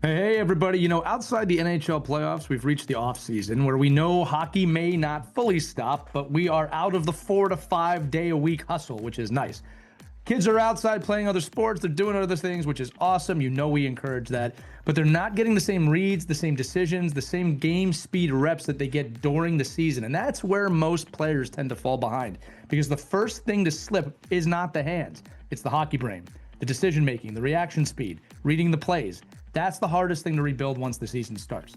Hey, everybody. Outside the NHL playoffs, we've reached the offseason where we know hockey may not fully stop, but we are out of the 4 to 5 day a week hustle, which is nice. Kids are outside playing other sports, they're doing other things, which is awesome. We encourage that. But they're not getting the same reads, the same decisions, the same game speed reps that they get during the season. And that's where most players tend to fall behind because the first thing to slip is not the hands, it's the hockey brain, the decision making, the reaction speed, reading the plays. That's the hardest thing to rebuild once the season starts.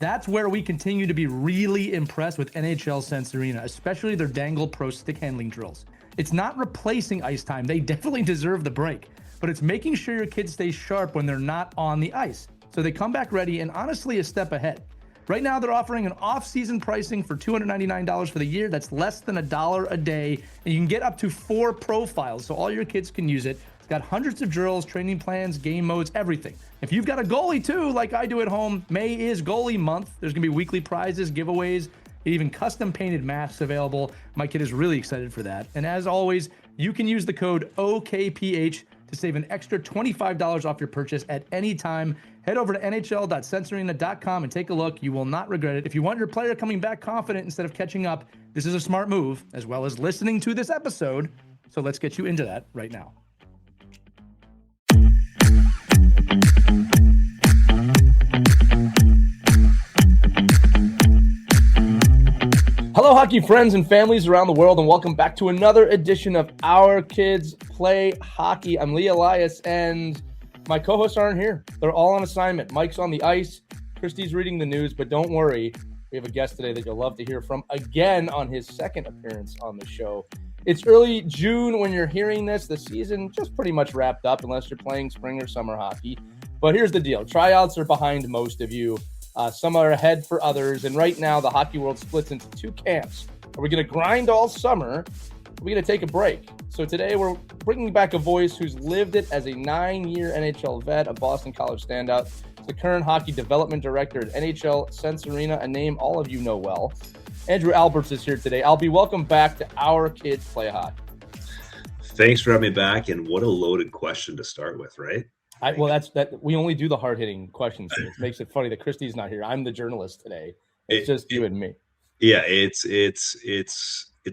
That's where we continue to be really impressed with NHL Sense Arena, especially their Dangle Pro stick handling drills. It's not replacing ice time. They definitely deserve the break, but it's making sure your kids stay sharp when they're not on the ice. So they come back ready and honestly a step ahead. Right now, they're offering an off-season pricing for $299 for the year. That's less than $1 a day, and you can get up to 4 profiles, so all your kids can use it. It's got hundreds of drills, training plans, game modes, everything. If you've got a goalie too, like I do at home, May is goalie month. There's gonna be weekly prizes, giveaways, even custom painted masks available. My kid is really excited for that. And as always, you can use the code OKPH to save an extra $25 off your purchase at any time. Head over to nhl.sensearena.com and take a look. You will not regret it. If you want your player coming back confident instead of catching up, this is a smart move, as well as listening to this episode. So let's get you into that right now. Hello, hockey friends and families around the world, and welcome back to another edition of Our Kids Play Hockey. I'm Elias, and my co-hosts aren't here. They're all on assignment. Mike's on the ice. Christy's reading the news, but don't worry. We have a guest today that you'll love to hear from again on his second appearance on the show. It's early June when you're hearing this. The season just pretty much wrapped up unless you're playing spring or summer hockey. But here's the deal. Tryouts are behind most of you. Some are ahead for others. And right now, the hockey world splits into 2 camps. Are we going to grind all summer? Are we going to take a break? So today, we're bringing back a voice who's lived it as a 9-year NHL vet, a Boston College standout, the current hockey development director at NHL Sense Arena, a name all of you know well. Andrew Alberts is here today. Albie, welcome back to Our Kids Play Hockey. Thanks for having me back. And what a loaded question to start with, right? Well, that's that. We only do the hard-hitting questions. It makes it funny that Christy's not here. I'm the journalist today. It's just you and me. Yeah, it's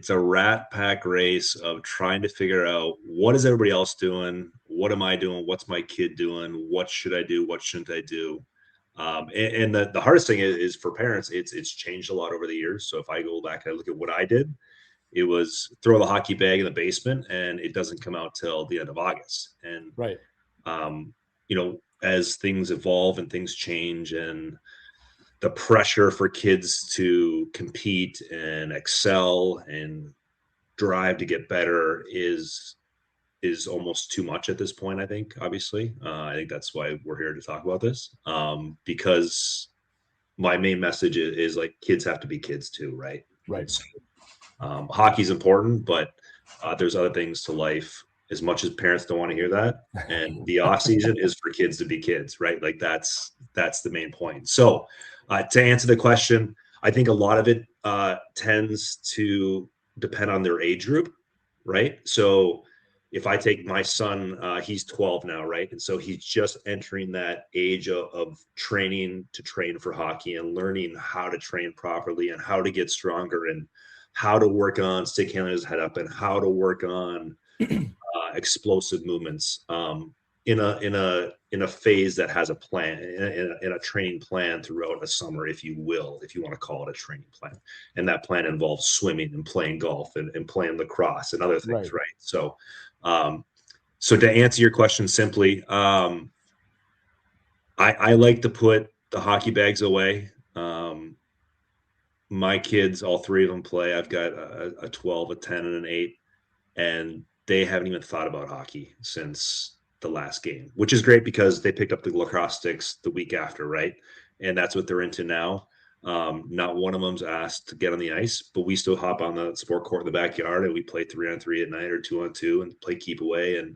a rat pack race of trying to figure out what is everybody else doing, what am I doing, what's my kid doing, what should I do, what shouldn't I do. And the hardest thing is for parents. It's changed a lot over the years. So if I go back and I look at what I did, it was throw the hockey bag in the basement, and it doesn't come out till the end of August. And right. As things evolve and things change and the pressure for kids to compete and excel and drive to get better is almost too much at this point, I think, obviously. I think that's why we're here to talk about this, because my main message is like kids have to be kids too, right? Right. So, hockey's important, but there's other things to life. As much as parents don't want to hear that, and the off season is for kids to be kids, right? Like that's the main point. So to answer the question, I think a lot of it tends to depend on their age group, right? So if I take my son, he's 12 now, right? And so he's just entering that age of training to train for hockey and learning how to train properly and how to get stronger and how to work on stick handling his head up and how to work on explosive movements in a phase that has a plan, in a training plan throughout a summer, if you will, if you want to call it a training plan. And that plan involves swimming and playing golf and playing lacrosse and other things, right? So to answer your question simply, I like to put the hockey bags away. My kids, all 3 of them play. I've got a 12, a 10, and an 8, and they haven't even thought about hockey since the last game, which is great because they picked up the lacrosse sticks the week after, right? And that's what they're into now. Not one of them's asked to get on the ice, but we still hop on the sport court in the backyard and we play 3-on-3 at night or 2-on-2 and play keep away and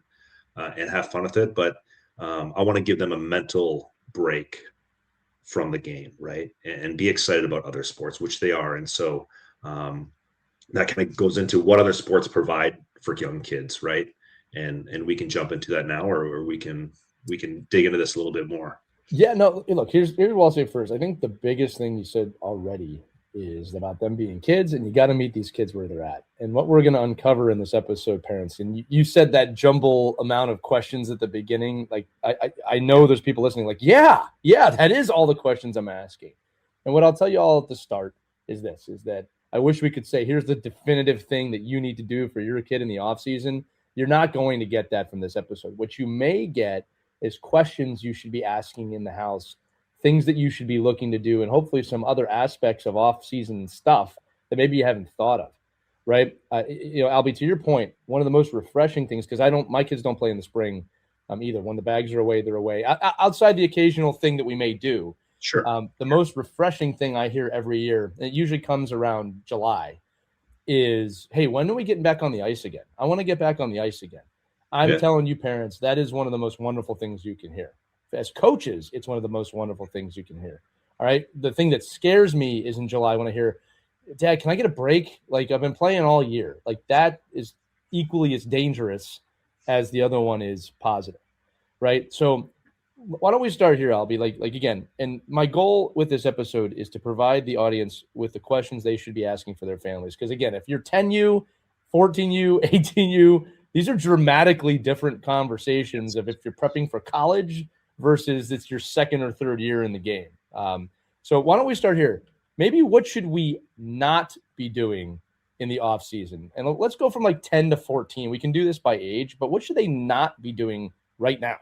have fun with it. But I want to give them a mental break from the game, right? And be excited about other sports, which they are. And so that kind of goes into what other sports provide for young kids, right? And we can jump into that now, or we can dig into this a little bit more. Yeah, no, look, here's what I'll say first. I think the biggest thing you said already is about them being kids, and you got to meet these kids where they're at. And what we're going to uncover in this episode, parents, and you said that jumble amount of questions at the beginning. Like, I know there's people listening like, yeah, that is all the questions I'm asking. And what I'll tell you all at the start is that I wish we could say, here's the definitive thing that you need to do for your kid in the off season. You're not going to get that from this episode. What you may get is questions you should be asking in the house, things that you should be looking to do, and hopefully some other aspects of off-season stuff that maybe you haven't thought of, right? Albie, to your point, one of the most refreshing things, because my kids don't play in the spring either. When the bags are away, they're away. Outside the occasional thing that we may do, Sure. The most refreshing thing I hear every year, and it usually comes around July, is, hey, when are we getting back on the ice again? I want to get back on the ice again. I'm telling you, parents, that is one of the most wonderful things you can hear. As coaches, it's one of the most wonderful things you can hear. All right. The thing that scares me is in July when I hear, Dad, can I get a break? Like, I've been playing all year. Like, that is equally as dangerous as the other one is positive. Right. So why don't we start here, Albie? Like again, and my goal with this episode is to provide the audience with the questions they should be asking for their families. Because again, if you're 10U, 14U, 18U, these are dramatically different conversations of if you're prepping for college versus it's your second or third year in the game. So why don't we start here? Maybe what should we not be doing in the off season? And let's go from like 10 to 14. We can do this by age, but what should they not be doing right now?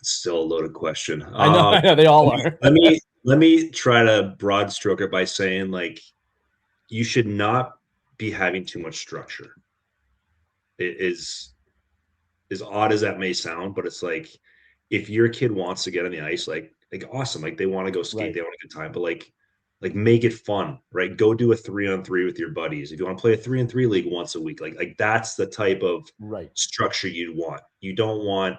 It's still a loaded question. I know they all are. let me try to broad stroke it by saying, like, you should not be having too much structure. It is as odd as that may sound, but it's like, if your kid wants to get on the ice, like awesome, like they want to go skate, Right. They want a good time, but like make it fun, right? Go do a 3-on-3 with your buddies. If you want to play a 3-on-3 league once a week, like that's the type of structure you'd want. You don't want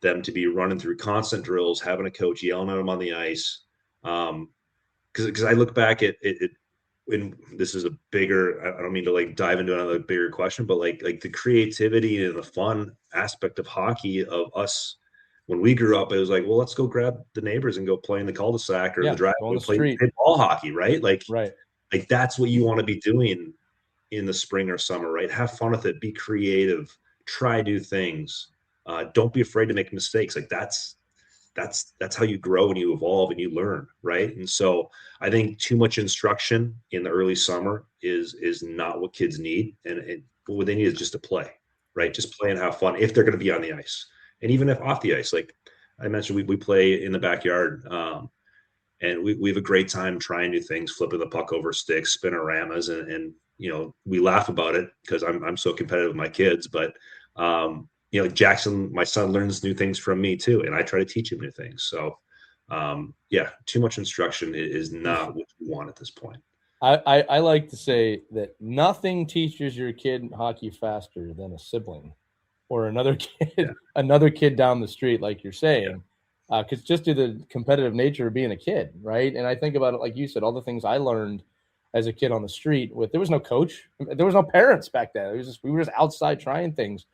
them to be running through constant drills, having a coach yelling at them on the ice. Because I look back at it, and this is a bigger, I don't mean to like dive into another bigger question, but like the creativity and the fun aspect of hockey of us when we grew up, it was like, well, let's go grab the neighbors and go play in the cul-de-sac or the driveway and play ball hockey, right? Like that's what you want to be doing in the spring or summer, right? Have fun with it, be creative, try new things. Don't be afraid to make mistakes. Like that's how you grow and you evolve and you learn, right? And so I think too much instruction in the early summer is not what kids need, and what they need is just to play, right? Just play and have fun if they're going to be on the ice, and even if off the ice, like I mentioned, we play in the backyard, and we have a great time trying new things, flipping the puck over sticks, spinoramas, and we laugh about it because I'm so competitive with my kids, but Jackson, my son, learns new things from me too, and I try to teach him new things. So, too much instruction is not what you want at this point. I like to say that nothing teaches your kid hockey faster than a sibling or another kid down the street, like you're saying, because just due to the competitive nature of being a kid, right? And I think about it, like you said, all the things I learned as a kid on the street there was no coach, there was no parents back then. We were just outside trying things.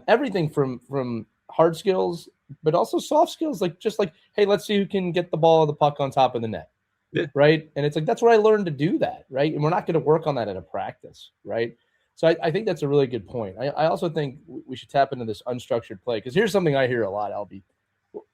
Everything from hard skills, but also soft skills, like hey, let's see who can get the ball or the puck on top of the net, right? And it's like that's where I learned to do that, right? And we're not going to work on that at a practice, right? So I think that's a really good point. I also think we should tap into this unstructured play, because here's something I hear a lot, Albie.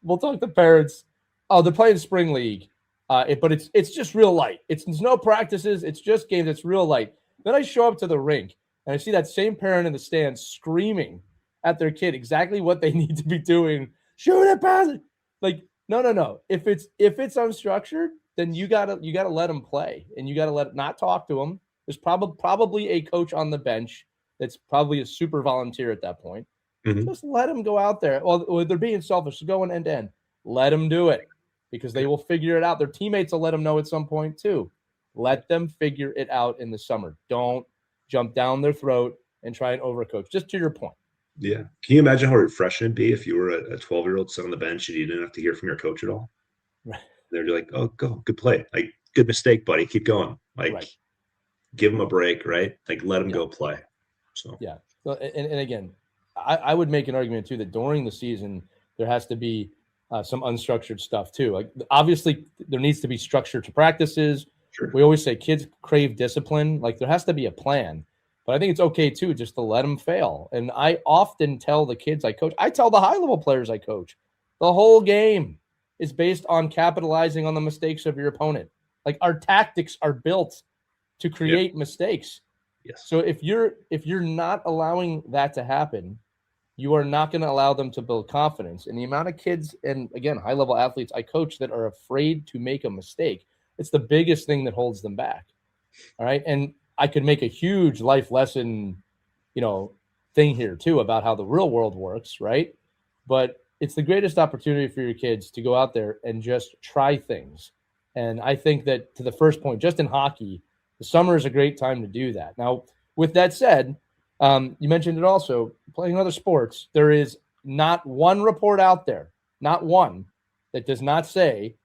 We'll talk to parents. Oh, they're playing spring league, but it's just real light. It's no practices. It's just games. It's real light. Then I show up to the rink and I see that same parent in the stands screaming at their kid exactly what they need to be doing. Shoot it, pass it. Like, no. If it's unstructured, then you gotta let them play, and you gotta not talk to them. There's probably a coach on the bench that's probably a super volunteer at that point. Mm-hmm. Just let them go out there. Well, they're being selfish, going end to end. Let them do it, because they will figure it out. Their teammates will let them know at some point too. Let them figure it out in the summer. Don't jump down their throat and try and overcoach. Just to your point. Yeah. Can you imagine how refreshing it'd be if you were a 12-year-old sitting on the bench and you didn't have to hear from your coach at all? Right. They're like, oh, go, good play. Like, good mistake, buddy. Keep going. Like, give them a break, right? Like, let them go play. So, yeah. And again, I would make an argument too that during the season, there has to be some unstructured stuff too. Like obviously there needs to be structure to practices. Sure. We always say kids crave discipline. Like there has to be a plan, but I think it's okay too, just to let them fail. And I often tell the kids I coach, I tell the high level players I coach, the whole game is based on capitalizing on the mistakes of your opponent. Like our tactics are built to create mistakes. Yes. So if you're not allowing that to happen, you are not going to allow them to build confidence. And the amount of kids, and again, high-level athletes I coach that are afraid to make a mistake, it's the biggest thing that holds them back. All right. And I could make a huge life lesson, thing here too about how the real world works, right? But it's the greatest opportunity for your kids to go out there and just try things. And I think that to the first point, just in hockey, the summer is a great time to do that. Now, with that said, you mentioned it also, playing other sports, there is not one report out there, not one, that does not say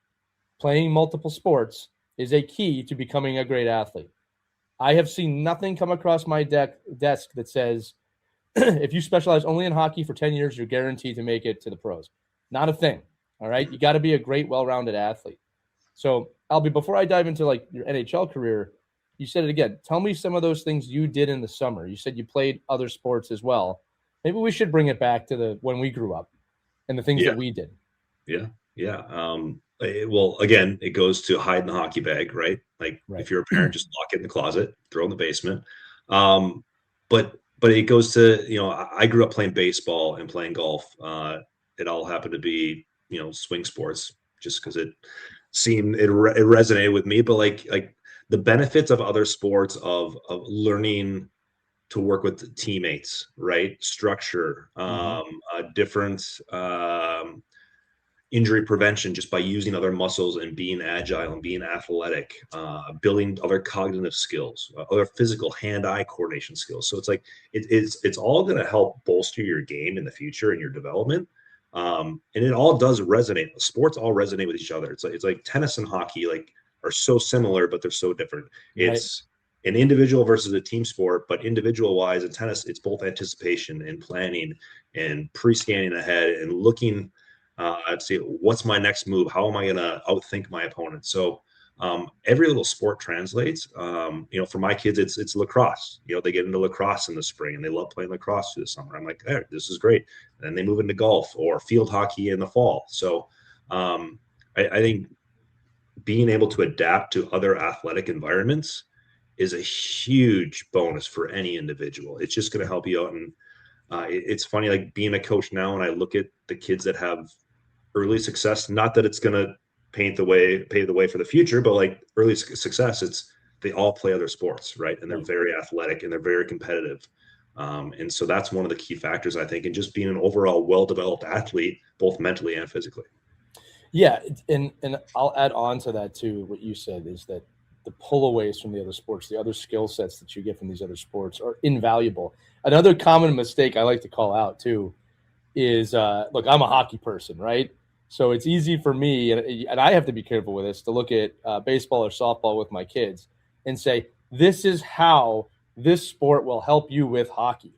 playing multiple sports is a key to becoming a great athlete. I have seen nothing come across my desk that says, if you specialize only in hockey for 10 years, you're guaranteed to make it to the pros. Not a thing. All right. You got to be a great, well-rounded athlete. So, Albie, before I dive into like your NHL career, you said it again. Tell me some of those things you did in the summer. You said you played other sports as well. Maybe we should bring it back to when we grew up and the things that we did. Yeah. Well, again, it goes to hide in the hockey bag, right? Like if you're a parent, just lock it in the closet, throw it in the basement. But it goes to, I grew up playing baseball and playing golf. It all happened to be, swing sports just because it resonated with me. But like the benefits of other sports of learning to work with teammates, right? Structure, different injury prevention just by using other muscles and being agile and being athletic, building other cognitive skills, other physical hand-eye coordination skills. So it's like it's all going to help bolster your game in the future and your development. And it all does resonate. Sports all resonate with each other. It's like tennis and hockey are so similar, but they're so different. It's an individual versus a team sport, but individual wise in tennis, it's both anticipation and planning and pre-scanning ahead and looking I'd say, what's my next move? How am I going to outthink my opponent? So every little sport translates. For my kids, it's lacrosse. They get into lacrosse in the spring and they love playing lacrosse through the summer. I'm like, hey, this is great. And then they move into golf or field hockey in the fall. So I think being able to adapt to other athletic environments is a huge bonus for any individual. It's just going to help you out. And it's funny, like being a coach now, and I look at the kids that have early success, not that it's going to pave the way for the future, but like early success, they all play other sports, right? And they're very athletic and they're very competitive. And so that's one of the key factors, I think, in just being an overall well-developed athlete, both mentally and physically. Yeah. And I'll add on to that too. What you said is that the pull-aways from the other sports, the other skill sets that you get from these other sports are invaluable. Another common mistake I like to call out too is, look, I'm a hockey person, right? So it's easy for me, and I have to be careful with this, to look at baseball or softball with my kids and say, this is how this sport will help you with hockey.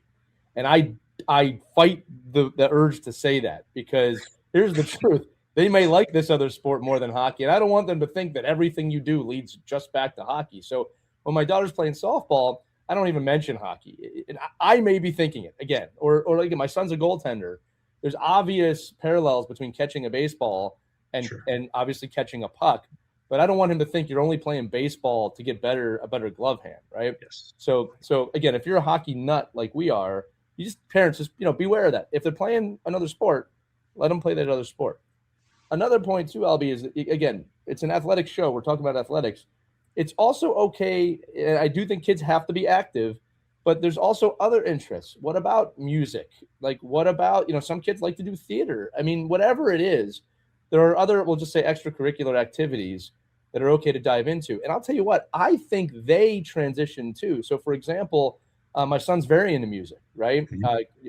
And I fight the urge to say that, because here's the truth. They may like this other sport more than hockey, and I don't want them to think that everything you do leads just back to hockey. So when my daughter's playing softball, I don't even mention hockey. And I may be thinking it again, or like my son's a goaltender. There's obvious parallels between catching a baseball and obviously catching a puck, but I don't want him to think you're only playing baseball to get a better glove hand, right? Yes. So again, if you're a hockey nut like we are, parents just beware of that. If they're playing another sport, let them play that other sport. Another point too, Albie, is again, it's an athletic show. We're talking about athletics. It's also okay, and I do think kids have to be active, but there's also other interests. What about music? Like, what about, some kids like to do theater. I mean, whatever it is, there are other, we'll just say, extracurricular activities that are okay to dive into. And I'll tell you what, I think they transition too. So, for example, my son's very into music, right?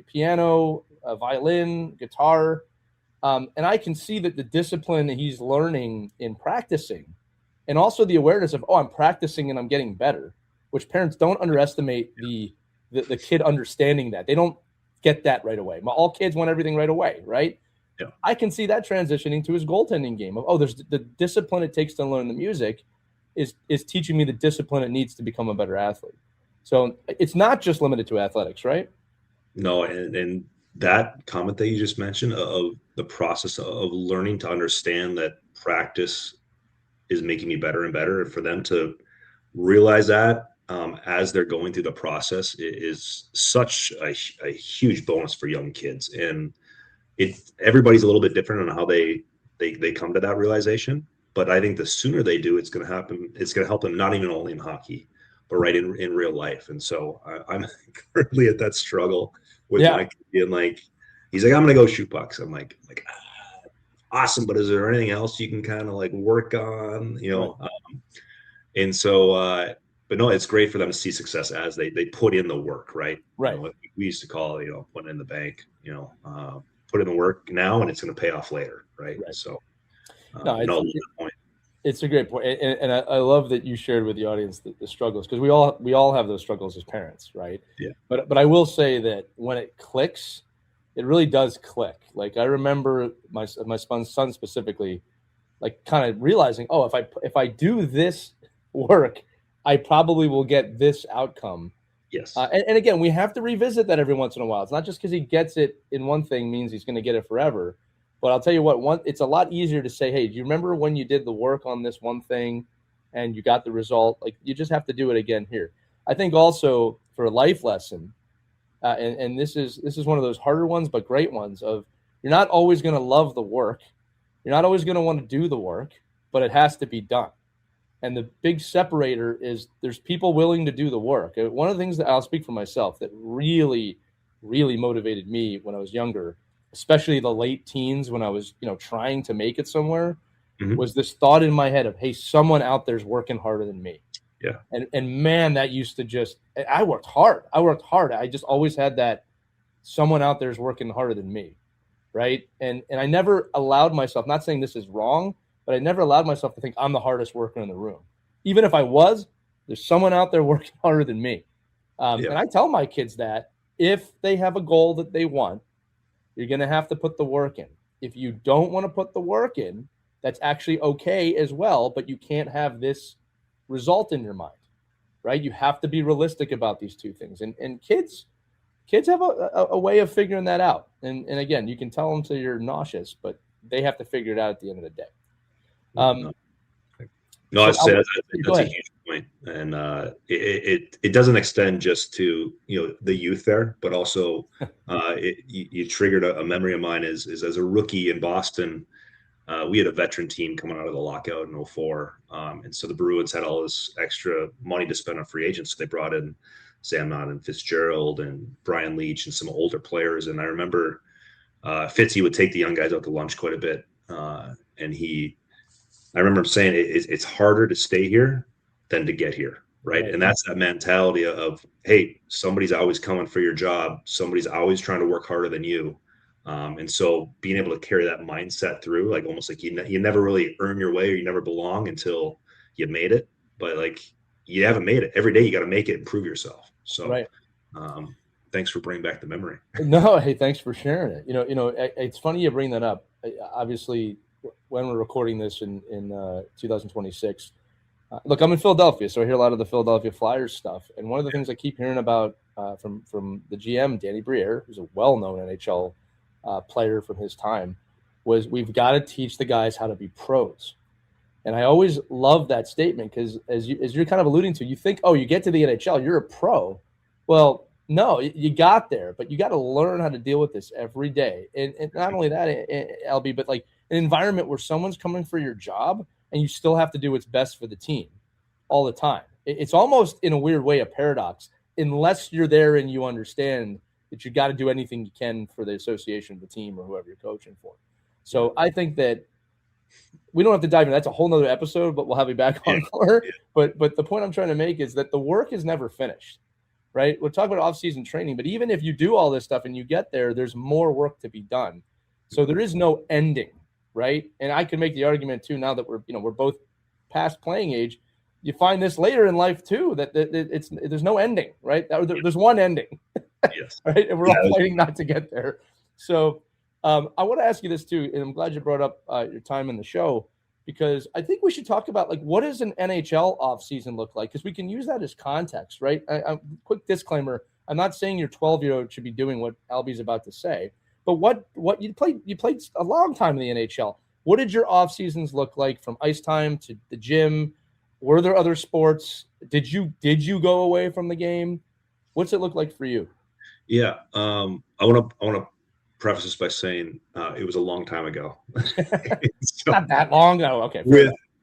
Piano, violin, guitar. And I can see that the discipline that he's learning in practicing, and also the awareness of, I'm practicing and I'm getting better, which parents don't underestimate the kid understanding that. They don't get that right away. All kids want everything right away, right? Yeah. I can see that transitioning to his goaltending game of, there's the discipline it takes to learn the music is teaching me the discipline it needs to become a better athlete. So it's not just limited to athletics, right? No, and that comment that you just mentioned of the process of learning to understand that practice is making me better and better, and for them to realize that as they're going through the process is such a huge bonus for young kids. And everybody's a little bit different on how they come to that realization. But I think the sooner they do, it's going to happen. It's going to help them not even only in hockey, but right in real life. And so I'm currently at that struggle with my kid being like, he's like, I'm going to go shoot pucks. I'm like, awesome. But is there anything else you can kind of like work on, you know? Right. And so, but no, it's great for them to see success as they put in the work, right? Right. You know, we used to call it, putting in the bank, put in the work now and it's going to pay off later. Right. So, it's a great point. And I love that you shared with the audience the struggles, because we all have those struggles as parents. Right. Yeah. But I will say that when it clicks, it really does click. Like I remember my son specifically, like kind of realizing, if I do this work, I probably will get this outcome. Yes. And again, we have to revisit that every once in a while. It's not just because he gets it in one thing means he's going to get it forever. But I'll tell you what, it's a lot easier to say, hey, do you remember when you did the work on this one thing and you got the result? Like you just have to do it again here. I think also for a life lesson, and this is one of those harder ones, but great ones of you're not always going to love the work. You're not always going to want to do the work, but it has to be done. And the big separator is there's people willing to do the work. One of the things that I'll speak for myself that really, really motivated me when I was younger, especially the late teens when I was, trying to make it somewhere, was this thought in my head of, hey, someone out there's working harder than me. Yeah. And man, that used to I worked hard. I just always had that someone out there's working harder than me. Right. And I never allowed myself, not saying this is wrong, but I never allowed myself to think I'm the hardest worker in the room. Even if I was, there's someone out there working harder than me. And I tell my kids that if they have a goal that they want, you're going to have to put the work in. If you don't want to put the work in, that's actually okay as well, but you can't have this result in your mind, right? You have to be realistic about these two things. And kids have a way of figuring that out. And again, you can tell them till you're nauseous, but they have to figure it out at the end of the day. That's a huge point. And it doesn't extend just to, the youth there, but also you triggered a memory of mine is as a rookie in Boston, we had a veteran team coming out of the lockout in 2004. And so the Bruins had all this extra money to spend on free agents. So they brought in Sam Knott and Fitzgerald and Brian Leach and some older players. And I remember Fitzy would take the young guys out to lunch quite a bit. And I remember him saying it's harder to stay here than to get here. Right. And that's that mentality of, hey, somebody's always coming for your job. Somebody's always trying to work harder than you. And so being able to carry that mindset through, like almost like you never really earn your way or you never belong until you made it. But like you haven't made it. Every day you got to make it and prove yourself. So thanks for bringing back the memory. No, hey, thanks for sharing it. It's funny you bring that up. Obviously, when we're recording this in 2026, look, I'm in Philadelphia, so I hear a lot of the Philadelphia Flyers stuff. And one of the things I keep hearing about from the GM, Danny Briere, who's a well-known NHL player from his time, was we've got to teach the guys how to be pros. And I always love that statement because as you're kind of alluding to, you think, you get to the NHL, you're a pro. Well, no, you got there, but you got to learn how to deal with this every day. And not only that, Albie, but like an environment where someone's coming for your job and you still have to do what's best for the team all the time. It's almost in a weird way a paradox, unless you're there and you understand that you got to do anything you can for the association of the team or whoever you're coaching for. So I think that we don't have to dive in. That's a whole nother episode, but we'll have you back on for. But the point I'm trying to make is that the work is never finished, right? We're talking about off-season training, but even if you do all this stuff and you get there, there's more work to be done. So there is no ending, right? And I can make the argument too, now that we're both past playing age, you find this later in life too, that there's no ending, right? There's one ending, yes, right? And we're all fighting not to get there. So I want to ask you this too, and I'm glad you brought up your time in the show, because I think we should talk about, like, what does an NHL offseason look like? Because we can use that as context, right? Quick disclaimer: I'm not saying your 12-year-old should be doing what Albie's about to say, but what you played a long time in the NHL. What did your off seasons look like, from ice time to the gym? Were there other sports? Did you go away from the game? What's it look like for you? Yeah, I want to preface this by saying it was a long time ago. So, not that long ago. Okay.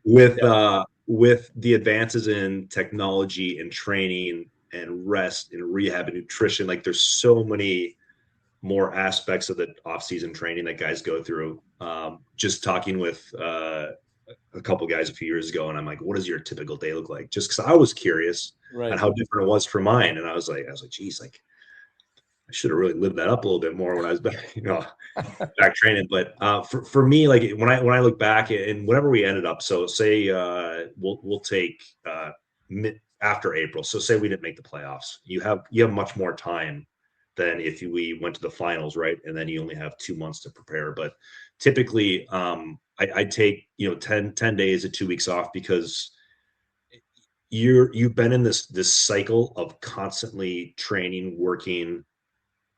With the advances in technology and training and rest and rehab and nutrition, like there's so many more aspects of the off-season training that guys go through. Just talking with a couple guys a few years ago, and I'm like, what does your typical day look like? Just because I was curious on how different it was from mine. And I was like, geez, like I should have really lived that up a little bit more when I was back, back training. But for me, like when I look back and whenever we ended up, so say we'll take after April. So say we didn't make the playoffs, you have much more time than if we went to the finals, right? And then you only have 2 months to prepare. But typically, I take 10 days to 2 weeks off, because you've been in this cycle of constantly training, working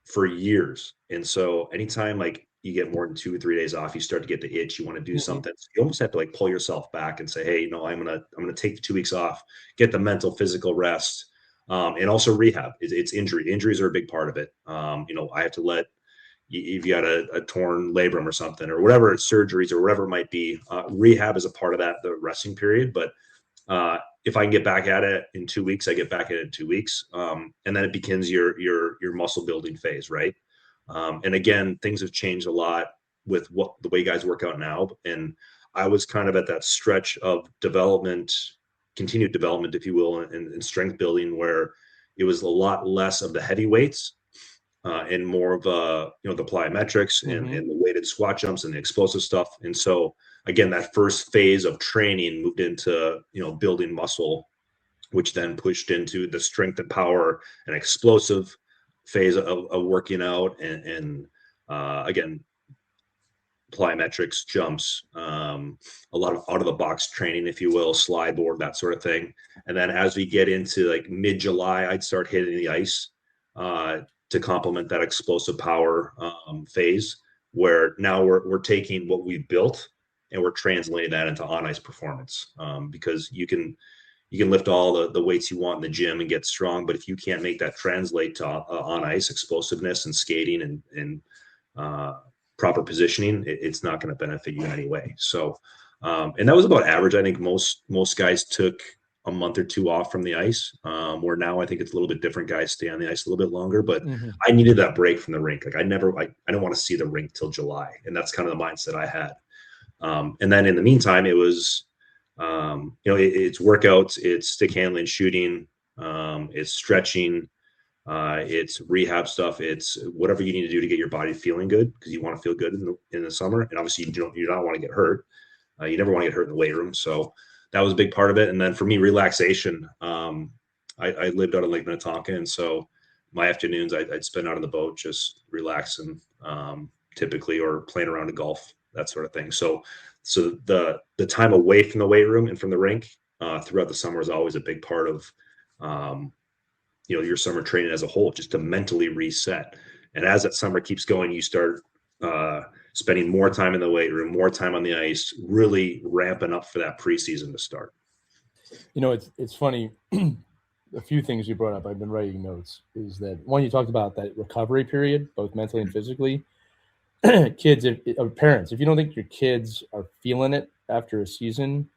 for years. And so anytime like you get more than 2 or 3 days off, you start to get the itch, you want to do something. So you almost have to like pull yourself back and say, hey, I'm gonna take the 2 weeks off, get the mental, physical rest, and also rehab. It's injuries are a big part of it. I have to let, if you got a torn labrum or something or whatever, surgeries or whatever it might be, rehab is a part of that, the resting period. But if I can get back at it in 2 weeks, I get back at it in 2 weeks. And then it begins your muscle building phase, right? And again, things have changed a lot with the way guys work out now. And I was kind of at that stretch of development, continued development, if you will, and strength building, where it was a lot less of the heavy weights and more of the plyometrics and the weighted squat jumps and the explosive stuff. And so again, that first phase of training moved into building muscle, which then pushed into the strength and power and explosive phase of working out, and again, plyometrics, jumps, a lot of out of the box training, if you will, slide board, that sort of thing. And then as we get into like mid-July, I'd start hitting the ice to complement that explosive power phase, where now we're taking what we've built and we're translating that into on ice performance, because you can lift all the weights you want in the gym and get strong, but if you can't make that translate to on ice explosiveness and skating and proper positioning, it's not going to benefit you in any way. So, and that was about average. I think most guys took a month or two off from the ice, where now I think it's a little bit different. Guys stay on the ice a little bit longer, but I needed that break from the rink. Like I don't want to see the rink till July. And that's kind of the mindset I had. And then in the meantime, it was, it's workouts, it's stick handling, shooting, it's stretching, it's rehab stuff, it's whatever you need to do to get your body feeling good, because you want to feel good in the summer. And obviously you don't want to get hurt. You never want to get hurt in the weight room. So that was a big part of it. And then for me, relaxation, I lived out of Lake Minnetonka. And so my afternoons I'd spend out on the boat, just relaxing, typically, or playing around a golf, that sort of thing. So the time away from the weight room and from the rink throughout the summer is always a big part of, your summer training as a whole, just to mentally reset. And as that summer keeps going, you start spending more time in the weight room, more time on the ice, really ramping up for that preseason to start. It's funny. A few things you brought up, I've been writing notes, is that one, you talked about that recovery period, both mentally and physically. Kids, parents, if you don't think your kids are feeling it after a season,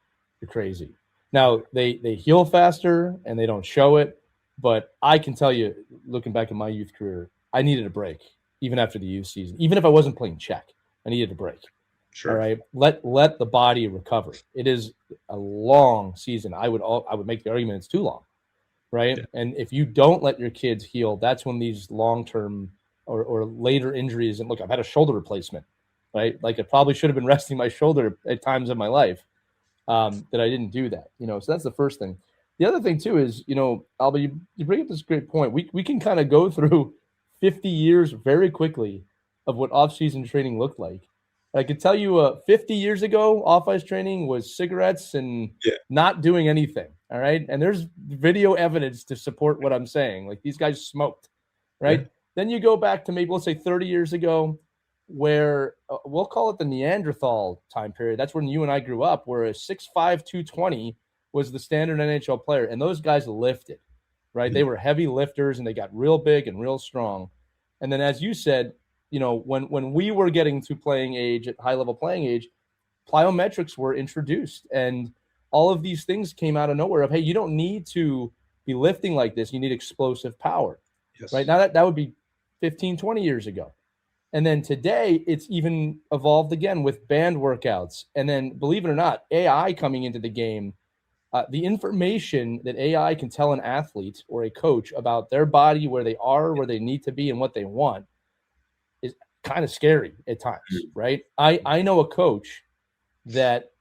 you're crazy. Now they heal faster and they don't show it, but I can tell you, looking back at my youth career, I needed a break even after the youth season. Even if I wasn't playing check, I needed a break. Sure. All right, let the body recover. It is a long season. I would make the argument it's too long, right? Yeah. And if you don't let your kids heal, that's when these long-term or later injuries. And look, I've had a shoulder replacement, right? Like I probably should have been resting my shoulder at times in my life, that I didn't do that. So that's the first thing. The other thing too is, Albie, you bring up this great point. We can kind of go through 50 years very quickly of what off-season training looked like. I could tell you 50 years ago, off-ice training was cigarettes and not doing anything, all right? And there's video evidence to support what I'm saying. Like, these guys smoked, right? Yeah. Then you go back to maybe, let's say, 30 years ago, where we'll call it the Neanderthal time period. That's when you and I grew up, where a 6'5", 220 was the standard NHL player, and those guys lifted, right? Mm-hmm. They were heavy lifters, and they got real big and real strong. And then, as you said, you know, when we were getting to playing age, at high-level playing age, plyometrics were introduced, and all of these things came out of nowhere of, hey, you don't need to be lifting like this. You need explosive power, right? Now that would be 15, 20 years ago. And then today, it's even evolved again with band workouts. And then, believe it or not, AI coming into the game. The information that AI can tell an athlete or a coach about their body, where they are, where they need to be, and what they want is kind of scary at times, right? I know a coach that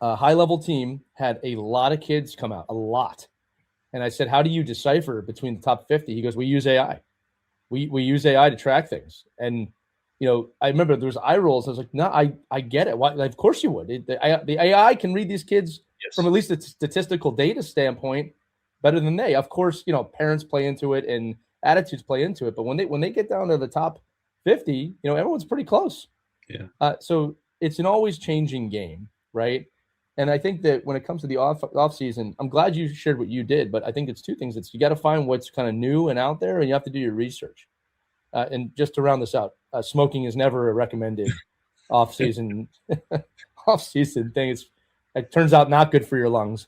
a high-level team had a lot of kids come out, a lot. And I said, how do you decipher between the top 50? He goes, we use AI. We use AI to track things. And, you know, I remember there was eye rolls. I was like, no, I get it. Why? Of course you would. The AI can read these kids from at least a statistical data standpoint better than they. Of course, you know, parents play into it and attitudes play into it. But when they get down to the top 50, you know, everyone's pretty close. Yeah. So it's an always changing game, right? And I think that when it comes to the off season, I'm glad you shared what you did, but I think it's two things. It's you got to find what's kind of new and out there, and you have to do your research. And just to round this out, smoking is never a recommended off season thing. It turns out not good for your lungs.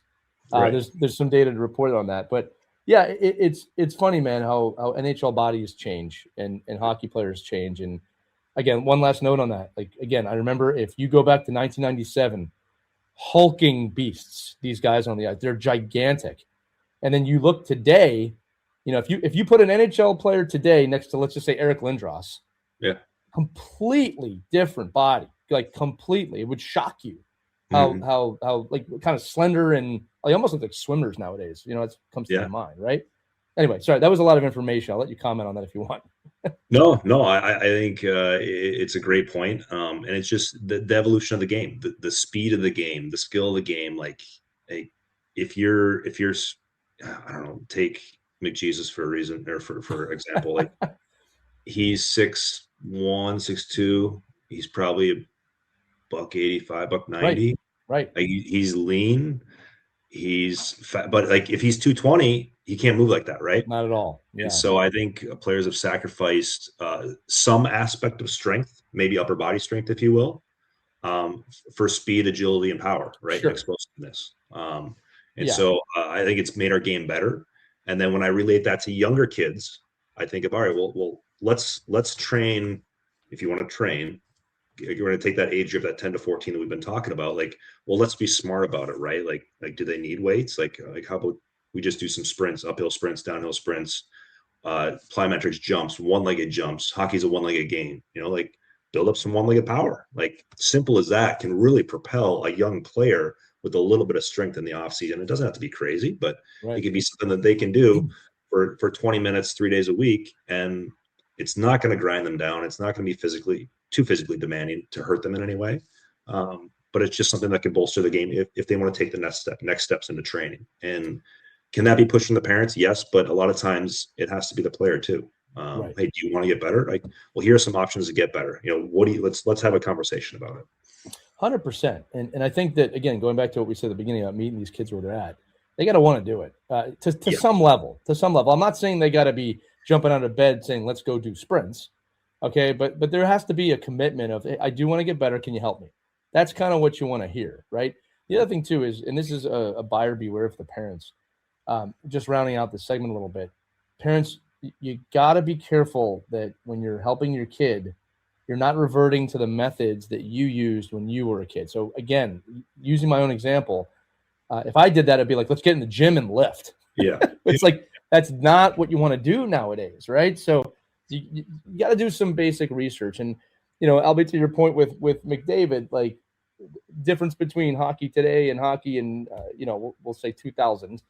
Right. There's some data to report on that, but yeah, it's funny, man, how NHL bodies change and hockey players change. And again, one last note on that. Like, again, I remember if you go back to 1997. Hulking beasts, these guys on the ice, they're gigantic. And then you look today, you know, if you put an NHL player today next to, let's just say, Eric Lindros, completely different body, like completely, it would shock you how like kind of slender and they almost look like swimmers nowadays. You know, it comes to my mind, right? Anyway, sorry, that was a lot of information. I'll let you comment on that if you want. No, I think it's a great point. And it's just the evolution of the game, the speed of the game, the skill of the game. Like if you're, I don't know, take McJesus for a reason, or for example, like he's 6'1", 6'2". He's probably $185, $190. Right. Like he's lean. He's fat, but like if he's 220, he can't move like that, right? Not at all. Yeah. And so I think players have sacrificed some aspect of strength, maybe upper body strength, if you will, for speed, agility, and power, right? Sure. And explosiveness. So I think it's made our game better. And then when I relate that to younger kids, I think of, all right, well, let's train. If you want to train, you're going to take that age group, that 10 to 14 that we've been talking about. Like, well, let's be smart about it, right? Like, do they need weights? Like how about we just do some sprints, uphill sprints, downhill sprints, plyometrics jumps, one-legged jumps. Hockey's a one-legged game, you know, like build up some one-legged power. Like simple as that can really propel a young player with a little bit of strength in the off season. It doesn't have to be crazy, but it could be something that they can do for 20 minutes, 3 days a week. And it's not going to grind them down. It's not going to be too physically demanding to hurt them in any way. But it's just something that can bolster the game if they want to take the next steps into training. And can that be pushed from the parents? Yes, but a lot of times it has to be the player too. Hey, do you want to get better? Like, well, here are some options to get better. You know, let's have a conversation about it. 100%. And I think that, again, going back to what we said at the beginning about meeting these kids where they're at, they got to want to do it to some level. To some level, I'm not saying they got to be jumping out of bed saying, let's go do sprints. Okay. But there has to be a commitment of, hey, I do want to get better. Can you help me? That's kind of what you want to hear. Right. The other thing too is, and this is a buyer beware for the parents, just rounding out the segment a little bit, parents, you got to be careful that when you're helping your kid, you're not reverting to the methods that you used when you were a kid. So again, using my own example, if I did that, I'd be like, let's get in the gym and lift. Yeah. It's like, that's not what you want to do nowadays. Right. So you got to do some basic research. And, you know, Albie, to your point with McDavid, like difference between hockey today and hockey in, we'll say 2000.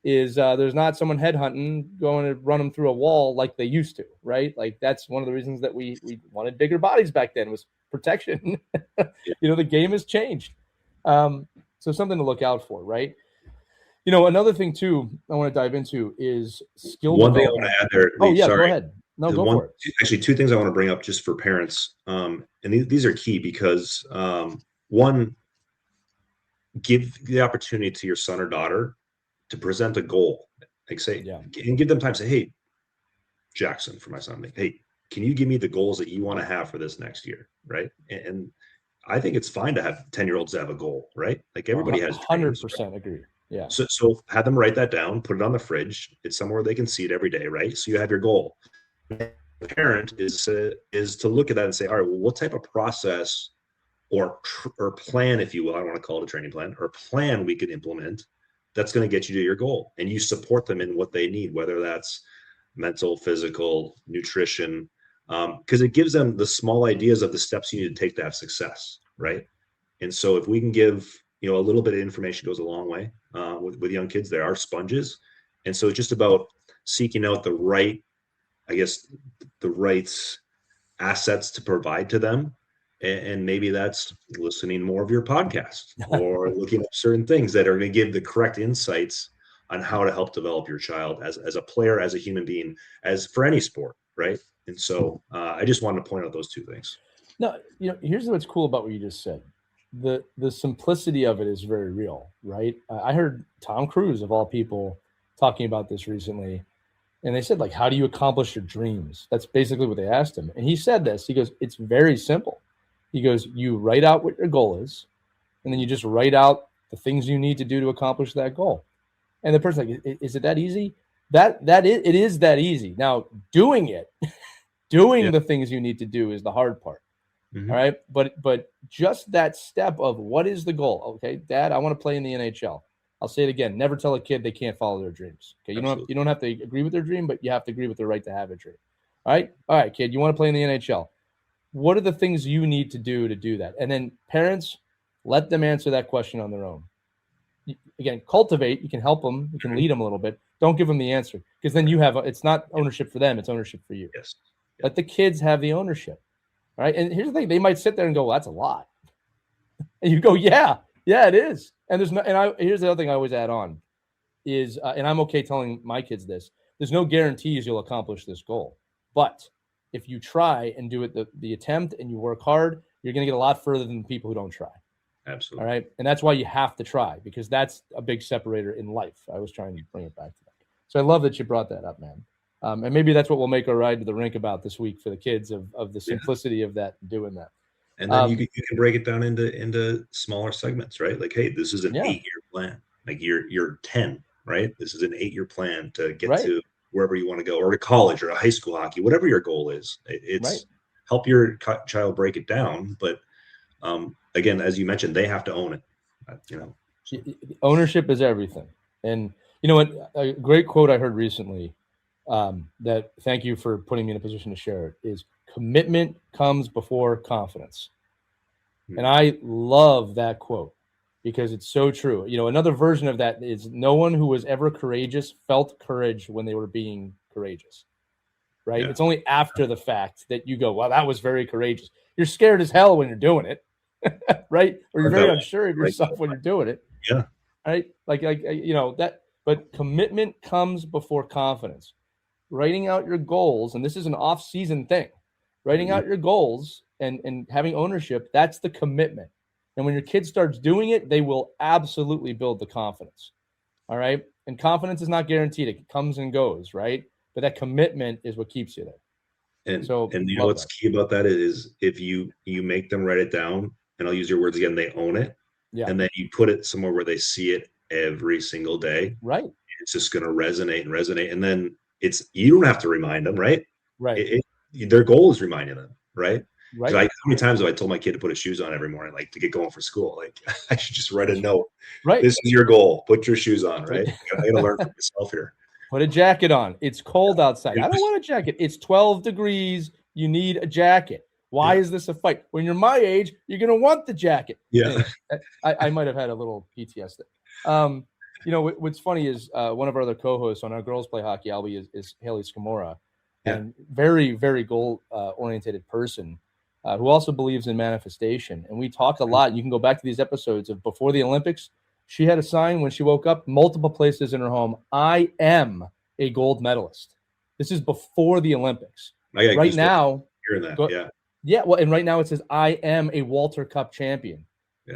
is there's not someone headhunting going to run them through a wall like they used to, right? Like that's one of the reasons that we wanted bigger bodies back then was protection. The game has changed. So something to look out for, right? Another thing too I want to dive into is skill One development. thing I want to add there. Oh yeah, sorry. go ahead. No, go for it. Actually, two things I want to bring up just for parents, and these are key because one, give the opportunity to your son or daughter to present a goal, like say, and give them time to say, hey, Jackson, for my son, like, hey, can you give me the goals that you want to have for this next year, right? And I think it's fine to have 10-year-olds have a goal, right? Like everybody has 100% agree. Yeah. So have them write that down, put it on the fridge. It's somewhere they can see it every day, right? So you have your goal. The parent is to look at that and say, all right, well, what type of process or plan, if you will, I don't want to call it a training plan, or plan we could implement that's going to get you to your goal. And you support them in what they need, whether that's mental, physical, nutrition, because it gives them the small ideas of the steps you need to take to have success, right? And so if we can give, a little bit of information goes a long way with young kids. They are sponges. And so it's just about seeking out the right assets to provide to them. And maybe that's listening more of your podcast or looking at certain things that are going to give the correct insights on how to help develop your child as a player, as a human being, as for any sport, right? And so I just wanted to point out those two things. No, here's what's cool about what you just said. The simplicity of it is very real, right? I heard Tom Cruise, of all people, talking about this recently. And they said, like, how do you accomplish your dreams? That's basically what they asked him. And he said this. He goes, it's very simple. He goes, you write out what your goal is, and then you just write out the things you need to do to accomplish that goal. And the person's like, is it that easy? It is that easy. Now, doing it, the things you need to do is the hard part. Mm-hmm. All right. But just that step of what is the goal? Okay, Dad, I want to play in the NHL. I'll say it again. Never tell a kid they can't follow their dreams. Okay. You don't have to agree with their dream, but you have to agree with their right to have a dream. All right, kid, you want to play in the NHL. What are the things you need to do that? And then parents, let them answer that question on their own. Again, cultivate. You can help them. You can lead them a little bit. Don't give them the answer, because then it's not ownership for them. It's ownership for you. Yes. Let the kids have the ownership. All right. And here's the thing. They might sit there and go, well, that's a lot. And you go, yeah, it is. And here's the other thing I always add on is, and I'm okay telling my kids this, there's no guarantees you'll accomplish this goal. But if you try and do it, the attempt, and you work hard, you're going to get a lot further than people who don't try. Absolutely. All right. And that's why you have to try, because that's a big separator in life. I was trying to bring it back to that. So I love that you brought that up, man. And maybe that's what we'll make our ride to the rink about this week for the kids, of the simplicity of that, doing that. And then you can break it down into smaller segments, right? Like, hey, this is an 8-year plan. Like you're 10, right? This is an 8-year plan to get to wherever you want to go, or to college, or a high school hockey, whatever your goal is. It's help your child break it down. But again, as you mentioned, they have to own it. Ownership is everything. And you know what? A great quote I heard recently, that, thank you for putting me in a position to share it, is commitment comes before confidence. And I love that quote, because it's so true. Another version of that is, no one who was ever courageous felt courage when they were being courageous, right? Yeah. It's only after the fact that you go, wow, that was very courageous. You're scared as hell when you're doing it, right? Or you're very unsure of yourself when you're doing it. Yeah. Right? Like that, but commitment comes before confidence. Writing out your goals, and this is an off-season thing, writing out your goals and having ownership, that's the commitment. And when your kid starts doing it, they will absolutely build the confidence. All right? And confidence is not guaranteed. It comes and goes, right? But that commitment is what keeps you there. And you know what's key about that is, if you make them write it down, and I'll use your words again, they own it. Yeah. And then you put it somewhere where they see it every single day. Right. It's just going to resonate. And then you don't have to remind them, right? Right. Their goal is reminding them, right? Right. How many times have I told my kid to put his shoes on every morning, like to get going for school? Like, I should just write a note. Right. This is your goal. Put your shoes on, right? I got to learn from myself here. Put a jacket on. It's cold outside. I don't want a jacket. It's 12 degrees. You need a jacket. Why is this a fight? When you're my age, you're going to want the jacket. Yeah. I might have had a little PTSD. What's funny is one of our other co-hosts on our Girls Play Hockey, Albie, is Haley Scamora, Yeah. and very, very goal-oriented person who also believes in manifestation. And we talk a lot. You can go back to these episodes of before the Olympics. She had a sign when she woke up, multiple places in her home, I am a gold medalist. This is before the Olympics. Right now, hearing that, yeah. Well, and right now it says, I am a Walter Cup champion,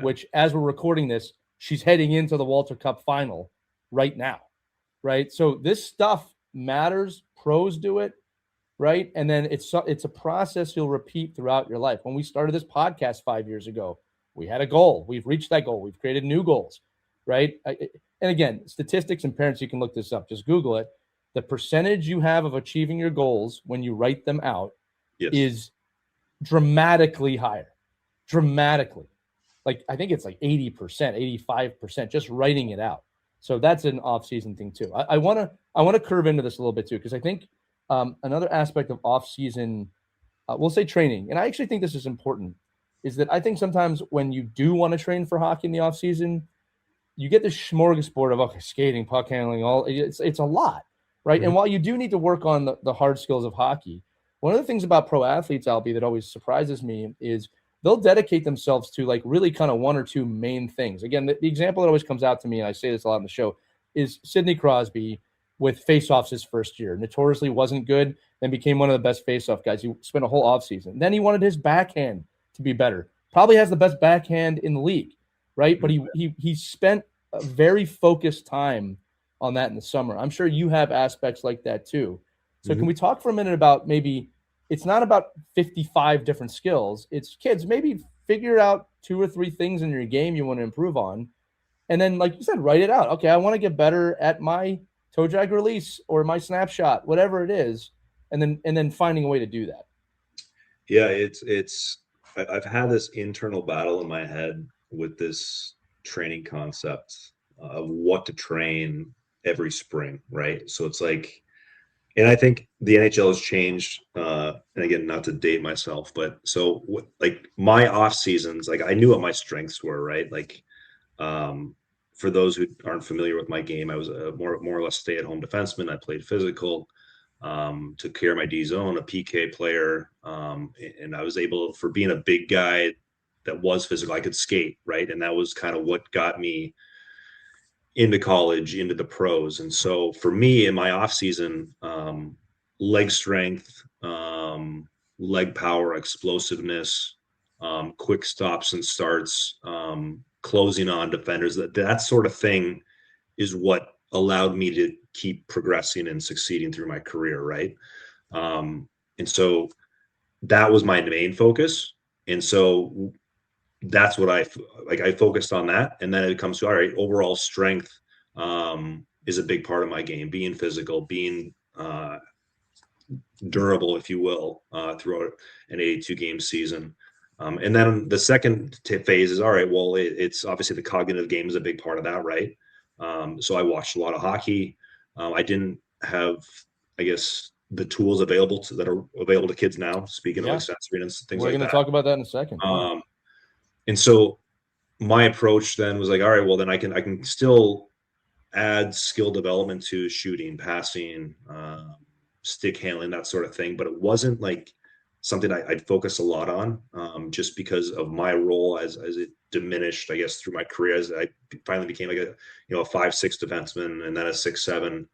which as we're recording this, she's heading into the Walter Cup final right now, right? So this stuff matters. Pros do it, right? And then it's a process you'll repeat throughout your life. When we started this podcast 5 years ago, we had a goal. We've reached that goal. We've created new goals, right? And again, statistics, and parents, you can look this up. Just Google it. The percentage you have of achieving your goals when you write them out is dramatically higher. Dramatically. Like, I think it's like 80%, 85%, just writing it out. So that's an off-season thing too. I want to curve into this a little bit too, because I think another aspect of off-season, we'll say training, and I actually think this is important, is that I think sometimes when you do want to train for hockey in the off-season, you get this smorgasbord of skating, puck handling, it's a lot, right? Mm-hmm. And while you do need to work on the hard skills of hockey, one of the things about pro athletes, Albie, that always surprises me is they'll dedicate themselves to like really kind of one or two main things. Again, the example that always comes out to me, and I say this a lot on the show, is Sidney Crosby with face-offs his first year. Notoriously wasn't good, then became one of the best face-off guys. He spent a whole offseason. Then he wanted his backhand to be better. Probably has the best backhand in the league, right? But he spent a very focused time on that in the summer. I'm sure you have aspects like that too. So can we talk for a minute about maybe it's not about 55 different skills. It's kids, maybe figure out 2 or 3 things in your game you want to improve on. And then, like you said, write it out. Okay, I want to get better at my toe drag release or my snapshot, whatever it is. And then finding a way to do that. Yeah, I've had this internal battle in my head with this training concept of what to train every spring, right? So it's like, and I think the NHL has changed, and again, not to date myself, but so like my off seasons, like I knew what my strengths were, right? Like, for those who aren't familiar with my game, I was a more or less stay-at-home defenseman. I played physical, took care of my D zone, a PK player, and I was able, for being a big guy that was physical, I could skate, right? And that was kind of what got me into college, into the pros. And so for me in my off season, leg strength, leg power, explosiveness, quick stops and starts, closing on defenders, that sort of thing is what allowed me to keep progressing and succeeding through my career. Right. And so that was my main focus. And so that's what I focused on that. And then it comes to, all right, overall strength is a big part of my game, being physical, being durable, if you will, throughout an 82 game season. And then the second phase is, all right, well, it's obviously the cognitive game is a big part of that. Right. So I watched a lot of hockey. I didn't have, I guess, the tools available that are available to kids now, speaking of like Sense Arena and things like that. We're going to talk about that in a second. And so my approach then was like, all right, well, then I can still add skill development to shooting, passing, stick handling, that sort of thing. But it wasn't like something I'd focus a lot on, just because of my role as it diminished, I guess, through my career, as I finally became like a 5'6" defenseman and then a 6'7",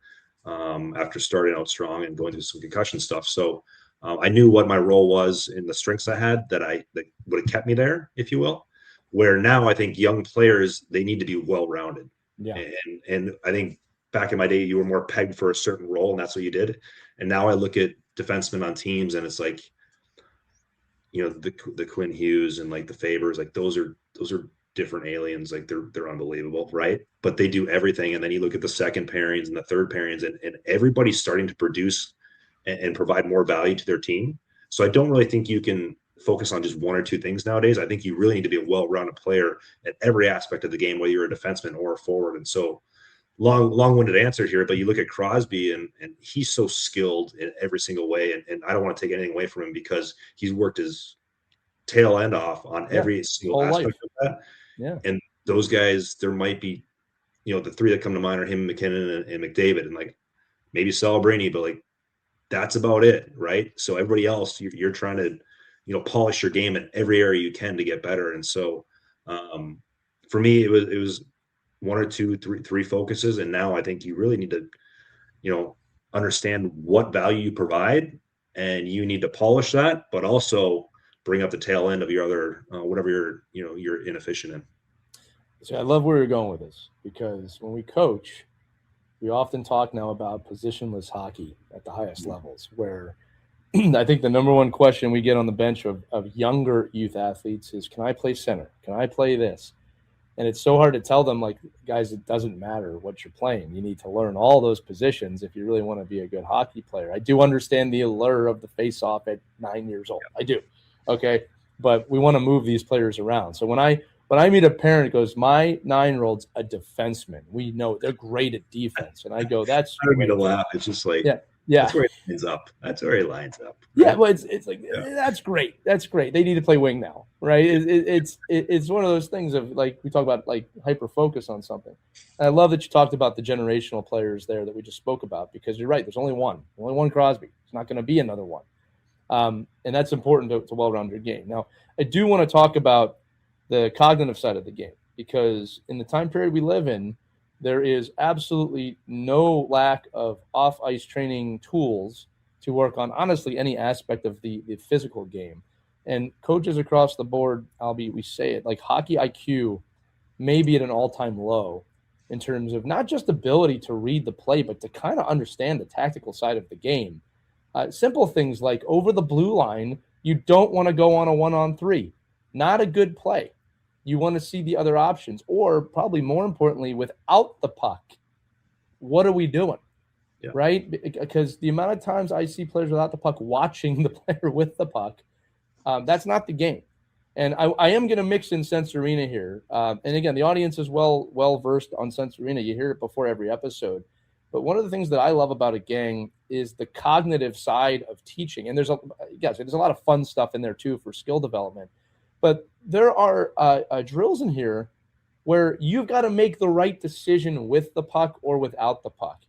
after starting out strong and going through some concussion stuff. So I knew what my role was in the strengths I had that would have kept me there, if you will. Where now I think young players, they need to be well-rounded. Yeah. And I think back in my day, you were more pegged for a certain role, and that's what you did. And now I look at defensemen on teams, and it's like, the Quinn Hughes and like the Fabers, like those are different aliens. Like they're unbelievable, right? But they do everything. And then you look at the second pairings and the third pairings, and everybody's starting to produce and provide more value to their team. So I don't really think you can focus on just one or two things nowadays. I think you really need to be a well-rounded player at every aspect of the game, whether you're a defenseman or a forward. And so long-winded answer here, but you look at Crosby and he's so skilled in every single way. And I don't want to take anything away from him because he's worked his tail end off on every single aspect of that. Yeah. And those guys, there might be, the three that come to mind are him, McKinnon, and McDavid, and like maybe Celebrini, but like that's about it, right? So everybody else, you're trying to, polish your game in every area you can to get better. And so for me, it was one or two, three focuses, and now I think you really need to, understand what value you provide, and you need to polish that, but also bring up the tail end of your other whatever you're inefficient in. So I love where you're going with this, because when we coach, we often talk now about positionless hockey at the highest levels, where I think the number one question we get on the bench of younger youth athletes is, can I play center? Can I play this? And it's so hard to tell them, like, guys, it doesn't matter what you're playing. You need to learn all those positions if you really want to be a good hockey player. I do understand the allure of the face-off at 9 years old. I do. Okay. But we want to move these players around. So when I meet a parent who goes, my 9-year-old's a defenseman, we know they're great at defense. And I go, that's I don't mean to laugh. It's just like, yeah. That's where he lines up. That's where he lines up. Right? Yeah, well, it's like, that's great. That's great. They need to play wing now, right? It's one of those things of, like, we talk about, like, hyper focus on something. And I love that you talked about the generational players there that we just spoke about, because you're right. There's only one Crosby. It's not going to be another one. And that's important to well-round your game. Now, I do want to talk about the cognitive side of the game, because in the time period we live in, there is absolutely no lack of off-ice training tools to work on, honestly, any aspect of the physical game. And coaches across the board, Albie, we say it, like, hockey IQ may be at an all-time low in terms of not just ability to read the play, but to kind of understand the tactical side of the game. Simple things like, over the blue line, you don't want to go on a 1-on-3. Not a good play. You want to see the other options, or probably more importantly, without the puck, what are we doing? Yeah. Right? Because the amount of times I see players without the puck watching the player with the puck, that's not the game. And I am going to mix in Sense Arena here. And again, the audience is well versed on Sense Arena. You hear it before every episode. But one of the things that I love about it, gang, is the cognitive side of teaching. And there's a lot of fun stuff in there too for skill development. But there are drills in here where you've got to make the right decision with the puck or without the puck.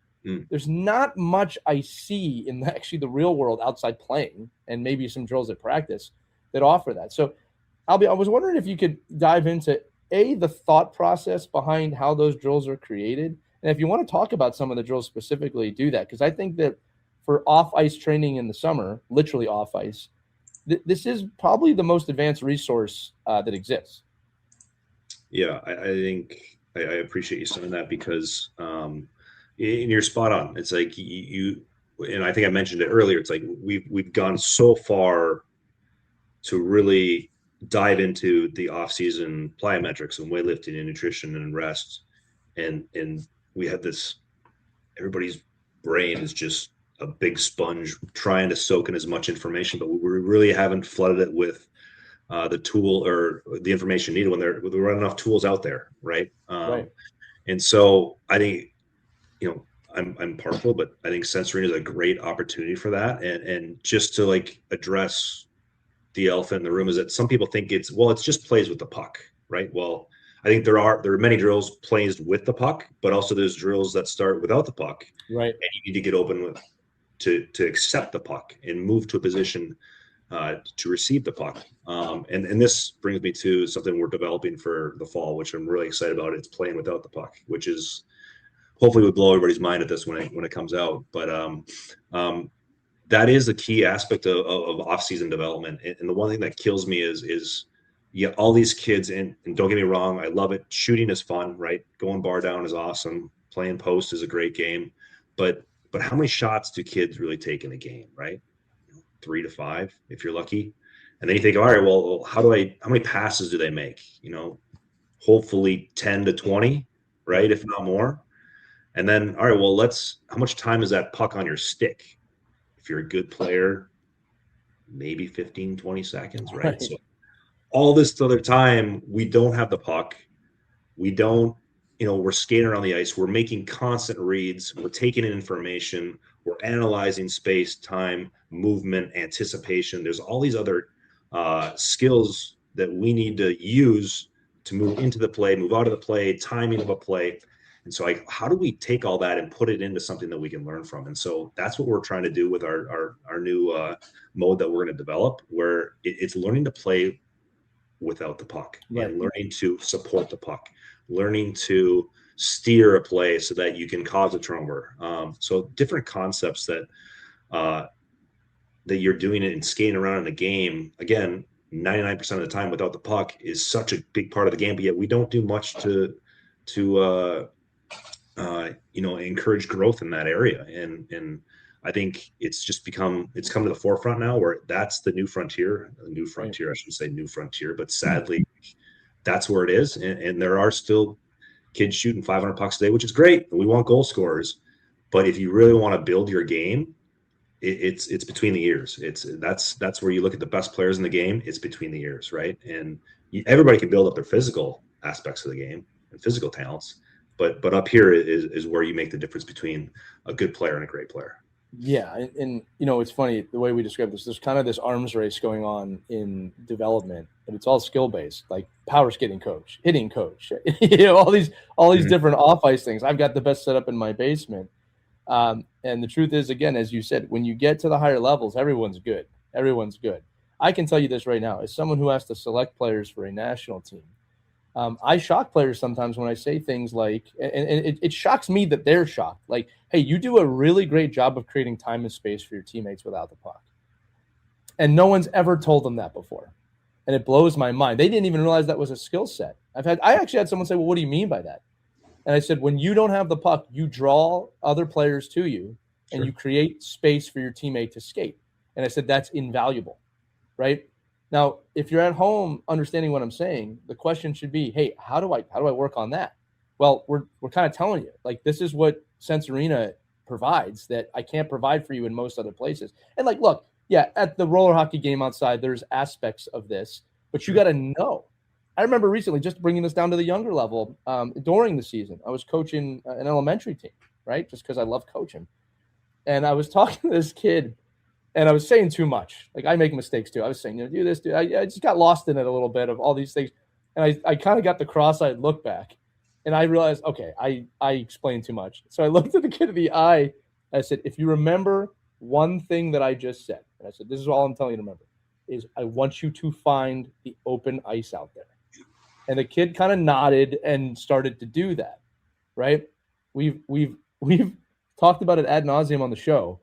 There's not much I see in actually the real world outside playing, and maybe some drills at practice, that offer that. So, Albie, I was wondering if you could dive into, the thought process behind how those drills are created. And if you want to talk about some of the drills specifically, do that. Because I think that for off-ice training in the summer, literally off-ice, this is probably the most advanced resource that exists. Yeah, I think I appreciate you saying that, because you're spot on. It's like you, and I think I mentioned it earlier. It's like we've gone so far to really dive into the off-season plyometrics and weightlifting and nutrition and rest, and we have this. Everybody's brain is just a big sponge trying to soak in as much information, but we really haven't flooded it with the tool or the information needed when there are enough tools out there, right? Right. And so I think, I'm partial, but I think Sense Arena is a great opportunity for that. And just to, like, address the elephant in the room, is that some people think it's just plays with the puck, right? Well, I think there are many drills plays with the puck, but also there's drills that start without the puck, right? And you need to get open to accept the puck and move to a position to receive the puck. And this brings me to something we're developing for the fall, which I'm really excited about. It's playing without the puck, which is hopefully would blow everybody's mind at this when it comes out. But that is a key aspect of off-season development. And the one thing that kills me is all these kids, and don't get me wrong, I love it. Shooting is fun, right? Going bar down is awesome. Playing post is a great game. But how many shots do kids really take in a game, right? 3 to 5, if you're lucky. And then you think, all right, well, how many passes do they make? Hopefully 10 to 20, right? If not more. And then, all right, well, how much time is that puck on your stick? If you're a good player, maybe 15, 20 seconds, right? So all this other time, we don't have the puck. We don't, we're skating around the ice. We're making constant reads. We're taking in information. We're analyzing space, time, movement, anticipation. There's all these other skills that we need to use to move into the play, move out of the play, timing of a play. And so like, how do we take all that and put it into something that we can learn from? And so that's what we're trying to do with our new mode that we're going to develop, where it's learning to play without the puck, and learning to support the puck, learning to steer a play so that you can cause a turnover. So different concepts that you're doing it and skating around in the game. Again, 99% of the time without the puck is such a big part of the game, but yet we don't do much to encourage growth in that area. And I think it's come to the forefront now, where that's the new frontier. I shouldn't say new frontier, but sadly, that's where it is. And there are still kids shooting 500 pucks a day, which is great. We want goal scorers, but if you really want to build your game, it's between the ears. That's where you look at the best players in the game. It's between the ears, right? And everybody can build up their physical aspects of the game and physical talents, but up here is where you make the difference between a good player and a great player. Yeah, and it's funny the way we describe this. There's kind of this arms race going on in development, but it's all skill based, like power skating coach, hitting coach, all these different off ice things. I've got the best setup in my basement, and the truth is, again, as you said, when you get to the higher levels, everyone's good. Everyone's good. I can tell you this right now, as someone who has to select players for a national team. I shock players sometimes when I say things like, and it shocks me that they're shocked. Like, hey, you do a really great job of creating time and space for your teammates without the puck. And no one's ever told them that before. And it blows my mind. They didn't even realize that was a skill set. I actually had someone say, well, what do you mean by that? And I said, when you don't have the puck, you draw other players to you and you create space for your teammate to skate. And I said, that's invaluable, right? Now, if you're at home understanding what I'm saying, the question should be, hey, how do I work on that? Well, we're kind of telling you, like, this is what Sense Arena provides that I can't provide for you in most other places. And like, look, yeah, at the roller hockey game outside, there's aspects of this, but you got to know. I remember recently, just bringing this down to the younger level, during the season, I was coaching an elementary team, right? Just because I love coaching. And I was talking to this kid, and I was saying too much. Like, I make mistakes too. I was saying, do this, do. I just got lost in it a little bit of all these things. And I kind of got the cross-eyed look back. And I realized, okay, I explained too much. So I looked at the kid in the eye. I said, if you remember one thing that I just said, and I said, this is all I'm telling you to remember, is I want you to find the open ice out there. And the kid kind of nodded and started to do that, right? We've talked about it ad nauseum on the show.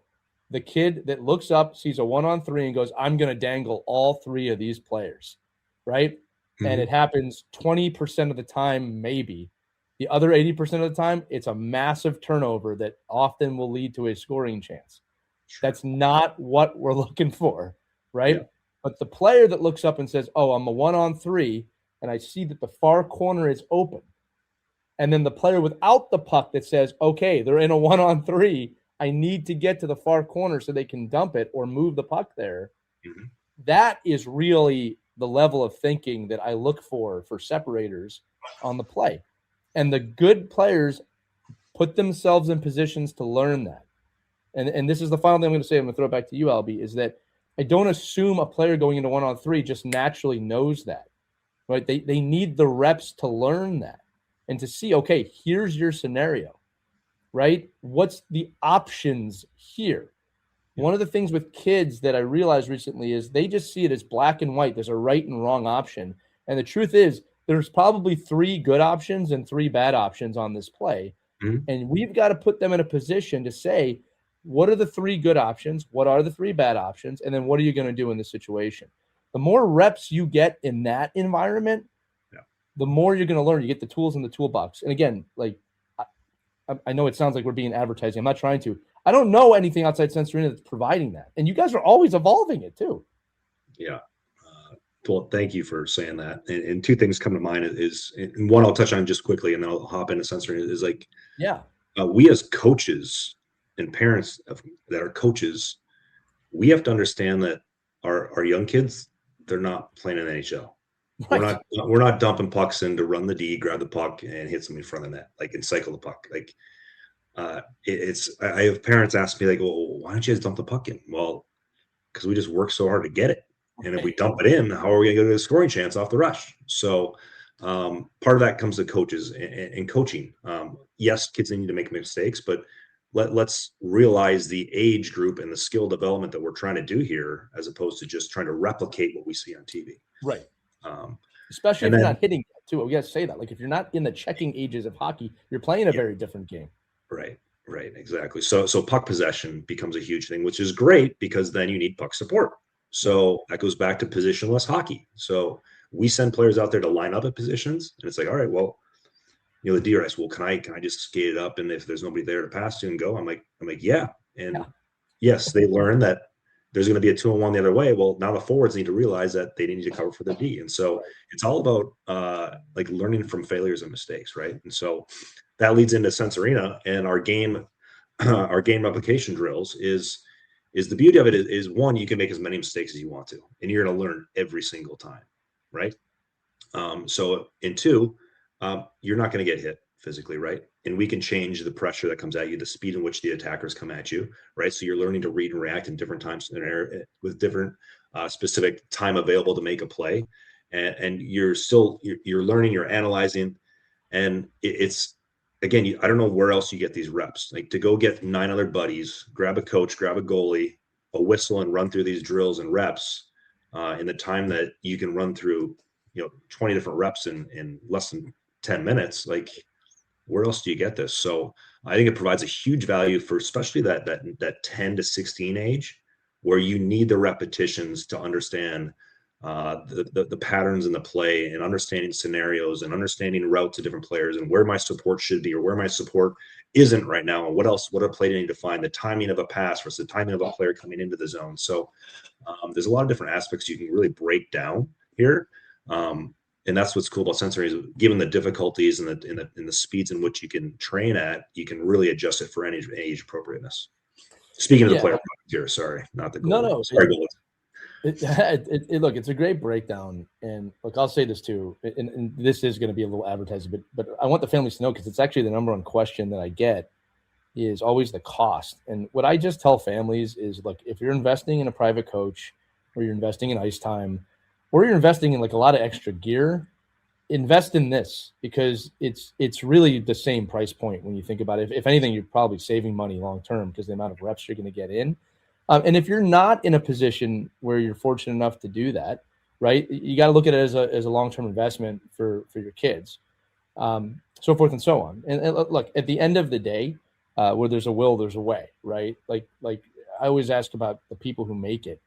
The kid that looks up, sees a 1-on-3 and goes, I'm going to dangle all three of these players, right? Mm-hmm. And it happens 20% of the time, maybe. The other 80% of the time, it's a massive turnover that often will lead to a scoring chance. That's not what we're looking for, right? Yeah. But the player that looks up and says, oh, I'm a 1-on-3, and I see that the far corner is open. And then the player without the puck that says, okay, they're in a 1-on-3, I need to get to the far corner so they can dump it or move the puck there. Mm-hmm. That is really the level of thinking that I look for separators on the play. And the good players put themselves in positions to learn that. And this is the final thing I'm going to say. I'm going to throw it back to you, Albie, is that I don't assume a player going into 1-on-3 just naturally knows that, right? They need the reps to learn that and to see, okay, here's your scenario. Right? What's the options here? One of the things with kids that I realized recently is they just see it as black and white. There's a right and wrong option. And the truth is there's probably 3 good options and 3 bad options on this play. Mm-hmm. And we've got to put them in a position to say, what are the 3 good options? What are the 3 bad options? And then what are you going to do in this situation? The more reps you get in that environment, the more you're going to learn. You get the tools in the toolbox. And again, like, I know it sounds like we're being advertising. I'm not trying to. I don't know anything outside Sense Arena that's providing that. And you guys are always evolving it too. Yeah. Well, thank you for saying that. And 2 things come to mind is, and one I'll touch on just quickly, and then I'll hop into Sense Arena, is like, we as coaches and parents that are coaches, we have to understand that our young kids, they're not playing in the NHL. Right. We're not dumping pucks in to run the D, grab the puck, and hit somebody in front of the net, like, and cycle the puck. Like, I have parents ask me, like, well, why don't you just dump the puck in? Well, because we just work so hard to get it. And if we dump it in, how are we going to get a scoring chance off the rush? So Part of that comes to coaches and coaching. Yes, kids need to make mistakes, but let's realize the age group and the skill development that we're trying to do here, as opposed to just trying to replicate what we see on TV. Right. Especially if then, you're not hitting it too. We got to say that. Like if you're not in the checking ages of hockey, you're playing a very different game. Right. Exactly. So puck possession becomes a huge thing, which is great because then you need puck support. So that goes back to positionless hockey. So we send players out there to line up at positions, and it's like, all right, well, the DRS, well, can I just skate it up, and if there's nobody there to pass to and go, I'm like, yeah. And yes, they learn that there's going to be a 2-on-1 the other way. Well, now the forwards need to realize that they need to cover for the D. And so it's all about like learning from failures and mistakes, right? And so that leads into Sense Arena, and our game replication drills is the beauty of it is one, you can make as many mistakes as you want to, and you're going to learn every single time, right? So in two, you're not going to get hit physically, right? And we can change the pressure that comes at you, the speed in which the attackers come at you, right? So you're learning to read and react in different times with different specific time available to make a play, and you're learning, you're analyzing, and it's again, I don't know where else you get these reps. Like to go get 9 other buddies, grab a coach, grab a goalie, a whistle, and run through these drills and reps in the time that you can run through, 20 different reps in less than 10 minutes. Like, where else do you get this? So I think it provides a huge value for especially that 10 to 16 age, where you need the repetitions to understand the patterns in the play, and understanding scenarios, and understanding routes to different players, and where my support should be or where my support isn't right now, and what a play do I need to find, the timing of a pass versus the timing of a player coming into the zone. So there's a lot of different aspects you can really break down here. And that's what's cool about sensory, is given the difficulties and the speeds in which you can train at, you can really adjust it for any age appropriateness. Speaking of the player here, sorry, not the goal. No. Sorry, goal. Look, it's a great breakdown, and look, I'll say this too, and this is going to be a little advertising, but I want the families to know, because it's actually the number one question that I get is always the cost. And what I just tell families is, look, if you're investing in a private coach, or you're investing in ice time, or you're investing in like a lot of extra gear, invest in this, because it's really the same price point when you think about it. If anything, you're probably saving money long term, because the amount of reps you're going to get in. And if you're not in a position where you're fortunate enough to do that, right, you got to look at it as a long-term investment for your kids, so forth and so on. And look, at the end of the day, where there's a will, there's a way, right? Like I always ask about the people who make it,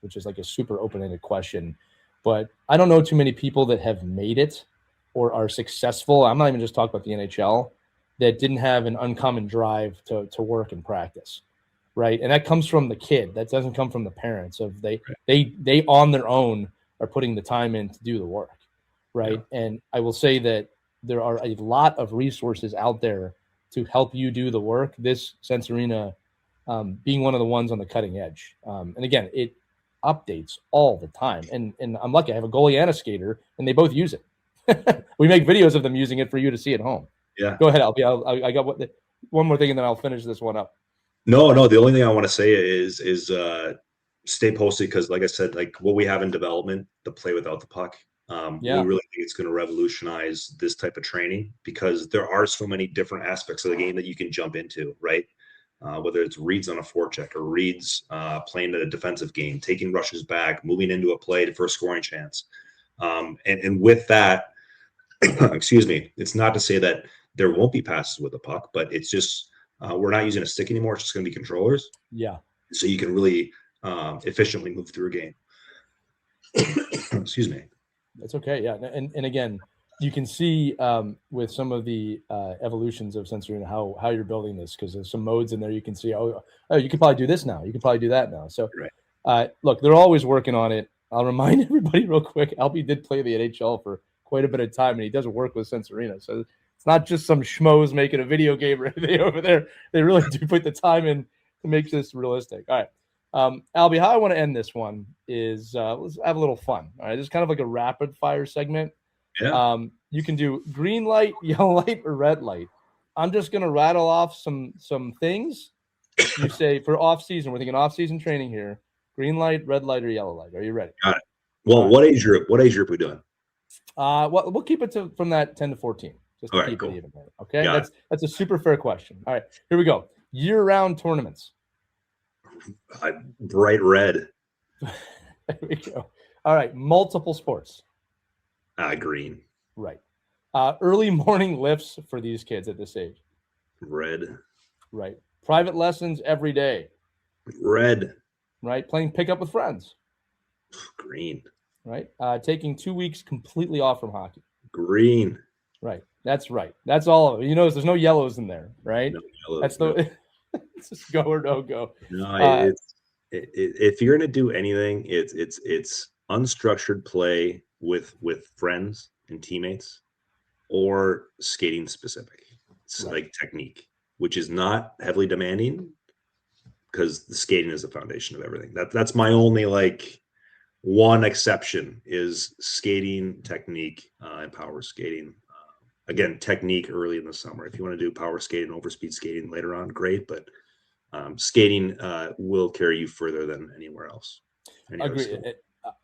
which is like a super open-ended question. But I don't know too many people that have made it or are successful. I'm not even just talking about the NHL, that didn't have an uncommon drive to work and practice. Right. And that comes from the kid. That doesn't come from the parents. Of they on their own are putting the time in to do the work. Right. Yeah. And I will say that there are a lot of resources out there to help you do the work. This Sense Arena being one of the ones on the cutting edge. And again, it updates all the time. And I'm lucky. I have a goalie and a skater, and they both use it. We make videos of them using it for you to see at home. Yeah. Go ahead, Albie. I got one more thing, and then I'll finish this one up. No. The only thing I want to say is stay posted, because, like I said, like what we have in development, the play without the puck, we really think it's going to revolutionize this type of training, because there are so many different aspects of the game that you can jump into, right? Whether it's reads on a forecheck, or reads playing a defensive game, taking rushes back, moving into a play for a scoring chance, and with that, excuse me, it's not to say that there won't be passes with the puck, but it's just. We're not using a stick anymore. It's just going to be controllers. Yeah. So you can really efficiently move through a game. Excuse me. That's okay. Yeah. And again, you can see with some of the evolutions of Sense Arena how you're building this, because there's some modes in there you can see, oh, you could probably do this now. You could probably do that now. So look, they're always working on it. I'll remind everybody real quick, Albie did play the NHL for quite a bit of time, and he does work with Sense Arena. So it's not just some schmoes making a video game or anything over there. They really do put the time in to make this realistic. All right. Albie, how I want to end this one is let's have a little fun. All right. This is kind of like a rapid fire segment. Yeah. You can do green light, yellow light, or red light. I'm just going to rattle off some things. You say for off-season, we're thinking off-season training here. Green light, red light, or yellow light. Are you ready? Got it. Well, what age group are we doing? We'll keep it from that 10 to 14, just to keep it even. Okay, that's a super fair question. All right, here we go. Year-round tournaments. Bright red. There we go. All right, multiple sports. Green. Right. Early morning lifts for these kids at this age. Red. Right. Private lessons every day. Red. Right. Playing pickup with friends. Green. Right. Taking 2 weeks completely off from hockey. Green. Right. That's right. That's all of it. You notice there's no yellows in there, right? No yellows, that's the it's just go or no go. No, if you're gonna do anything, it's unstructured play with friends and teammates, or skating specific. It's like technique, which is not heavily demanding, because the skating is the foundation of everything. That's my only one exception is skating technique and power skating. Again, technique early in the summer. If you want to do power skating, overspeed skating later on, great. But skating will carry you further than anywhere else. Agree.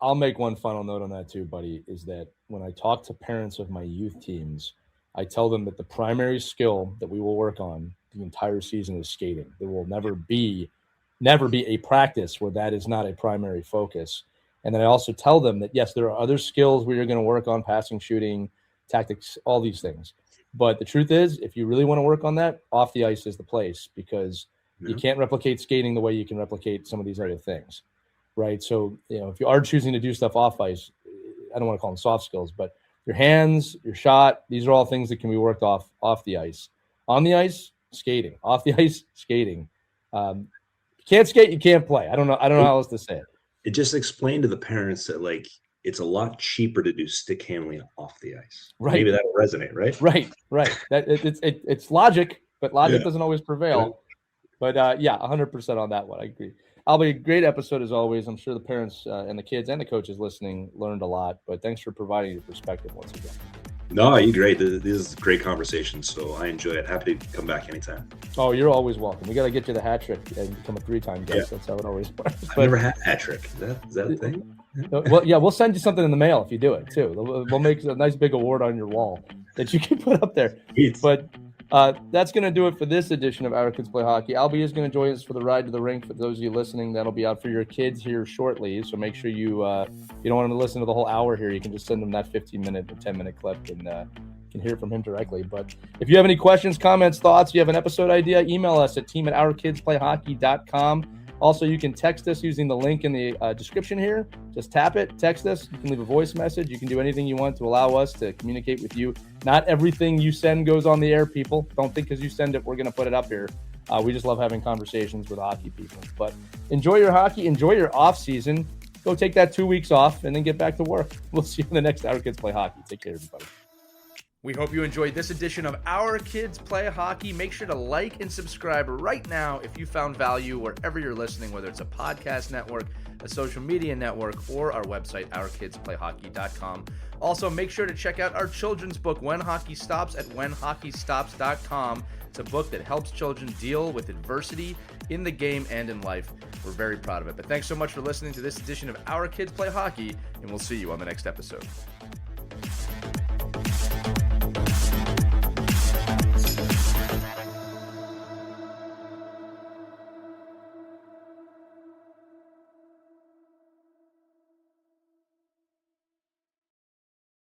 I'll make one final note on that too, buddy, is that when I talk to parents of my youth teams, I tell them that the primary skill that we will work on the entire season is skating. There will never be a practice where that is not a primary focus. And then I also tell them that, yes, there are other skills where you're going to work on passing, shooting, tactics, all these things. But the truth is, if you really want to work on that, off the ice is the place, because you can't replicate skating the way you can replicate some of these other things, right? So, if you are choosing to do stuff off ice, I don't want to call them soft skills, but your hands, your shot, these are all things that can be worked off the ice. On the ice, skating. Off the ice, skating. You can't skate, you can't play. I don't know how else to say it. It just explained to the parents that it's a lot cheaper to do stick handling off the ice. Right. Maybe that'll resonate, right? Right. It's logic, but logic doesn't always prevail. But 100% on that one. I agree. Albie, great episode as always. I'm sure the parents and the kids and the coaches listening learned a lot, but thanks for providing your perspective once again. No, you're great. This is a great conversation, so I enjoy it. Happy to come back anytime. Oh, you're always welcome. We got to get you the hat trick and become a 3-time guest. Yeah. That's how it always works. I've never had a hat trick. Is that a thing? Well, yeah, we'll send you something in the mail if you do it too. We'll make a nice big award on your wall that you can put up there. But that's going to do it for this edition of Our Kids Play Hockey. Albie is going to join us for the ride to the rink. For those of you listening, that'll be out for your kids here shortly. So make sure you don't want them to listen to the whole hour here. You can just send them that 15-minute or 10-minute clip and can hear from him directly. But if you have any questions, comments, thoughts, you have an episode idea, email us at team@ourkidsplayhockey.com. Also, you can text us using the link in the description here. Just tap it, text us. You can leave a voice message. You can do anything you want to allow us to communicate with you. Not everything you send goes on the air, people. Don't think because you send it, we're going to put it up here. We just love having conversations with hockey people. But enjoy your hockey. Enjoy your off season. Go take that 2 weeks off and then get back to work. We'll see you in the next Our Kids Play Hockey. Take care, everybody. We hope you enjoyed this edition of Our Kids Play Hockey. Make sure to like and subscribe right now if you found value wherever you're listening, whether it's a podcast network, a social media network, or our website, ourkidsplayhockey.com. Also, make sure to check out our children's book, When Hockey Stops, at whenhockeystops.com. It's a book that helps children deal with adversity in the game and in life. We're very proud of it. But thanks so much for listening to this edition of Our Kids Play Hockey, and we'll see you on the next episode.